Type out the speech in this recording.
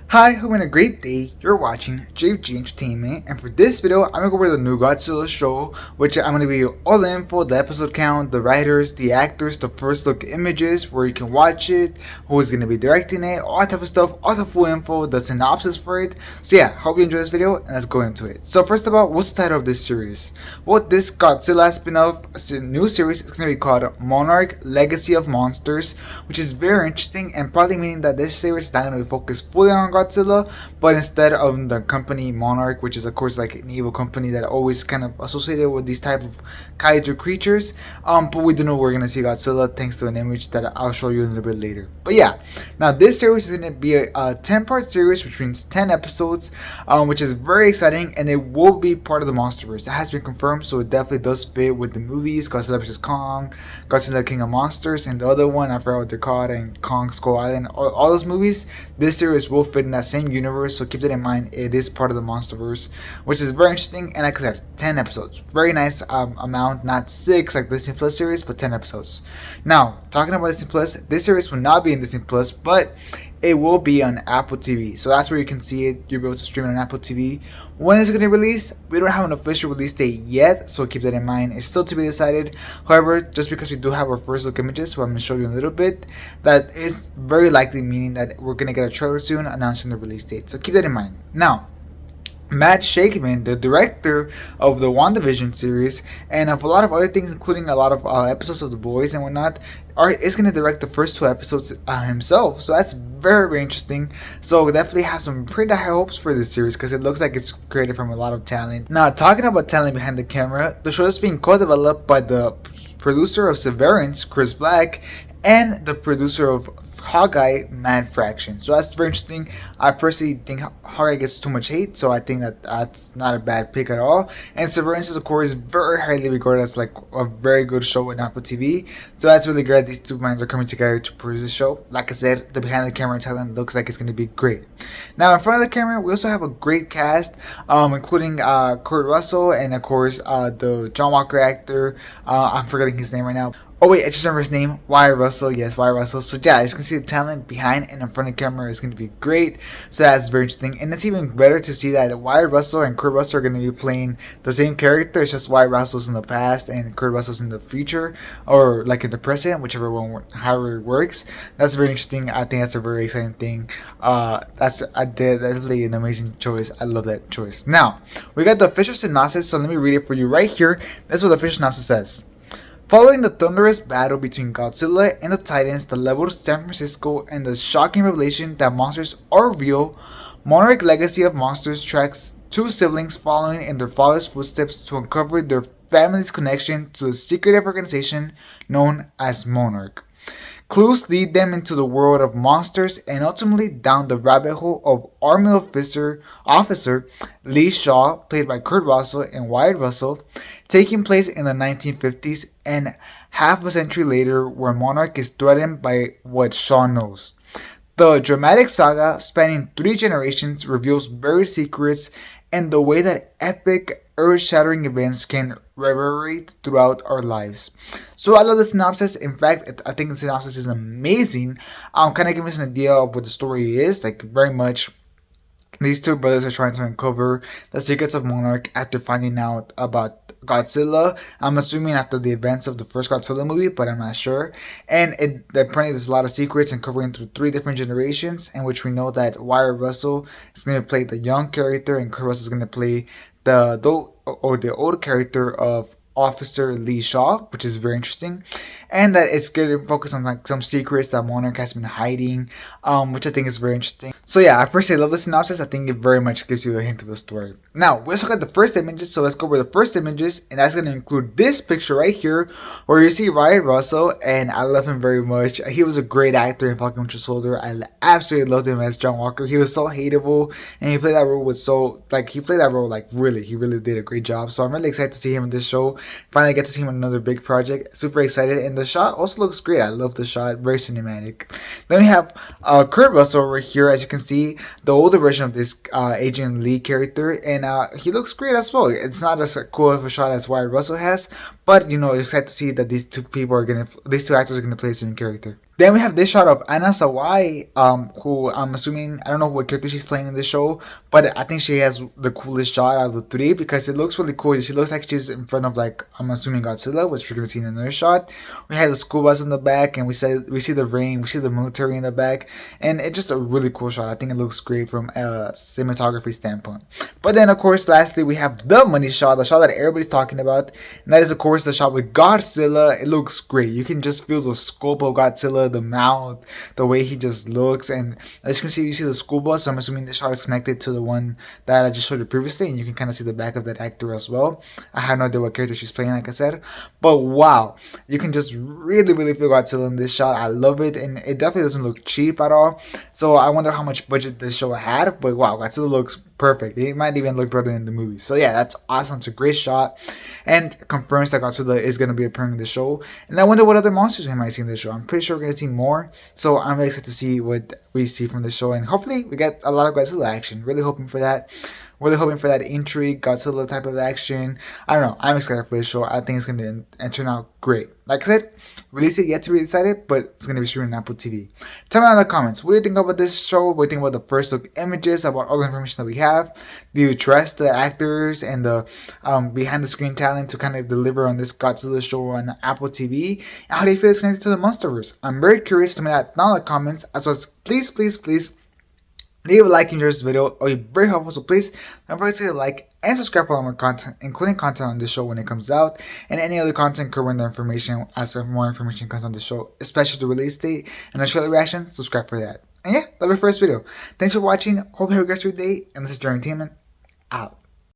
Hi, having a great day. You're watching JG Entertainment, and for this video, I'm gonna go over the new Godzilla show, which I'm gonna be all the info, the episode count, the writers, the actors, the first look images, where you can watch it, who's gonna be directing it, all that type of stuff, all the full info, the synopsis for it. So yeah, hope you enjoy this video, and let's go into it. So first of all, what's the title of this series? Well, this Godzilla spin-off new series is gonna be called Monarch: Legacy of Monsters, which is very interesting, and probably meaning that this series is not gonna be focused fully on Godzilla, but instead of the company Monarch, which is of course like an evil company that always kind of associated with these type of kaiju creatures. But we do know we're gonna see Godzilla thanks to an image that I'll show you a little bit later. But yeah, now this series is gonna be a 10-part series, which means 10 episodes, which is very exciting, and it will be part of the Monsterverse. It has been confirmed, so it definitely does fit with the movies Godzilla vs Kong, Godzilla King of Monsters, and the other one I forgot what they're called, and Kong Skull Island. All those movies, this series will fit in that same universe, so keep that in mind. It is part of the Monsterverse, which is very interesting, and like I said, 10 episodes. Very nice amount, not 6 like the Disney Plus series, but 10 episodes. Now, talking about Disney Plus, this series will not be in Disney Plus, but it will be on Apple TV. So that's where you can see it. You'll be able to stream it on Apple TV. When is it going to release? We don't have an official release date yet, so keep that in mind. It's still to be decided. However, just because we do have our first look images, so I'm going to show you a little bit, that is very likely meaning that we're going to get a trailer soon announcing the release date. So keep that in mind. Now, Matt Shakeman, the director of the WandaVision series and of a lot of other things, including a lot of episodes of The Boys and whatnot, is going to direct the first 2 episodes himself. So that's very, very interesting. So we definitely have some pretty high hopes for this series because it looks like it's created from a lot of talent. Now, talking about talent behind the camera, the show is being co-developed by the producer of Severance, Chris Black, and the producer of Hawkeye, Matt Fraction. So that's very interesting. I personally think Hawkeye gets too much hate, so I think that that's not a bad pick at all. And Severance, of course, is very highly regarded as like a very good show on Apple TV. So that's really great. These two minds are coming together to produce the show. Like I said, the behind the camera talent looks like it's going to be great. Now, in front of the camera, we also have a great cast, including Kurt Russell and of course the John Walker actor. I'm forgetting his name right now. Oh wait, I just remember his name, Wyatt Russell. Yes, Wyatt Russell. So yeah, as you can see, the talent behind and in front of the camera is going to be great. So that's very interesting, and it's even better to see that Wyatt Russell and Kurt Russell are going to be playing the same character. It's just Wyatt Russell's in the past and Kurt Russell's in the future, or like in the present, whichever one, however it works. That's very interesting. I think that's a very exciting thing. That's definitely an amazing choice. I love that choice. Now we got the official synopsis, so let me read it for you right here. That's what the official synopsis says. Following the thunderous battle between Godzilla and the Titans that leveled San Francisco and the shocking revelation that monsters are real, Monarch: Legacy of Monsters tracks 2 siblings following in their father's footsteps to uncover their family's connection to the secretive organization known as Monarch. Clues lead them into the world of monsters and ultimately down the rabbit hole of Army Officer Lee Shaw, played by Kurt Russell and Wyatt Russell, taking place in the 1950s and half a century later, where Monarch is threatened by what Shaw knows. The dramatic saga, spanning 3 generations, reveals various secrets and the way that epic, earth-shattering events can reverberate throughout our lives. So I love the synopsis. In fact, I think the synopsis is amazing. Kind of giving us an idea of what the story is. Like, very much, these 2 brothers are trying to uncover the secrets of Monarch after finding out about Godzilla. I'm assuming after the events of the first Godzilla movie, but I'm not sure. And apparently there's a lot of secrets and covering through 3 different generations, in which we know that Wyatt Russell is going to play the young character and Kurt Russell is going to play the adult or the old character of Officer Lee Shaw, which is very interesting, and that it's going to focus on like some secrets that Monarch has been hiding, which I think is very interesting. So yeah, I personally love the synopsis. I think it very much gives you a hint of the story. Now, we also got the first images, so let's go over the first images, and that's going to include this picture right here, where you see Wyatt Russell, and I love him very much. He was a great actor in Falcon Winter Soldier. I absolutely loved him as John Walker. He was so hateable, and he played that role really, he really did a great job. So I'm really excited to see him in this show. Finally get to see him in another big project. Super excited, and the shot also looks great. I love the shot, very cinematic. Then we have Kurt Russell over here, as you can see, the older version of this Agent Lee character, and he looks great as well. It's not as cool of a shot as Wyatt Russell has, but you know, it's excited to see that these 2 actors are gonna play the same character. Then we have this shot of Anna Sawai, who I'm assuming, I don't know what character she's playing in this show, but I think she has the coolest shot out of the three because it looks really cool. She looks like she's in front of, like, I'm assuming Godzilla, which we're gonna see in another shot. We have the school bus in the back, and we see the rain, we see the military in the back, and it's just a really cool shot. I think it looks great from a cinematography standpoint. But then, of course, lastly, we have the money shot, the shot that everybody's talking about, and that is, of course, the shot with Godzilla. It looks great. You can just feel the scope of Godzilla, the mouth, the way he just looks, and as you can see, you see the school bus. So I'm assuming this shot is connected to the one that I just showed you previously, and you can kind of see the back of that actor as well. I have no idea what character she's playing, like I said, but wow, you can just really feel Godzilla in this shot. I love it, and it definitely doesn't look cheap at all. So I wonder how much budget this show had, but wow, Godzilla looks perfect. It might even look better than the movie. So yeah, that's awesome. It's a great shot, and confirms that Godzilla is going to be appearing in the show. And I wonder what other monsters we might see in this show. I'm pretty sure we're going to see more. So I'm really excited to see what we see from the show, and hopefully we get a lot of Godzilla action. Really hoping for that. Really hoping for that intrigue, Godzilla type of action. I don't know. I'm excited for this show. I think it's going to turn out great. Like I said, release it yet to be decided, but it's going to be streaming on Apple TV. Tell me in the comments, what do you think about this show? What do you think about the first look images, about all the information that we have? Do you trust the actors and the behind the screen talent to kind of deliver on this Godzilla show on Apple TV? And how do you feel it's connected to the Monsterverse? I'm very curious. Tell me that down in the comments. As well as please leave a like in this video. It'll be very helpful, so please don't forget to like and subscribe for all more content, including content on this show when it comes out, and any other content covering the information as more information comes on the show, especially the release date and the trailer reaction. Subscribe for that. And yeah, that's my first video. Thanks for watching. Hope you have a great day, and this is Jeremy Tiemann, out.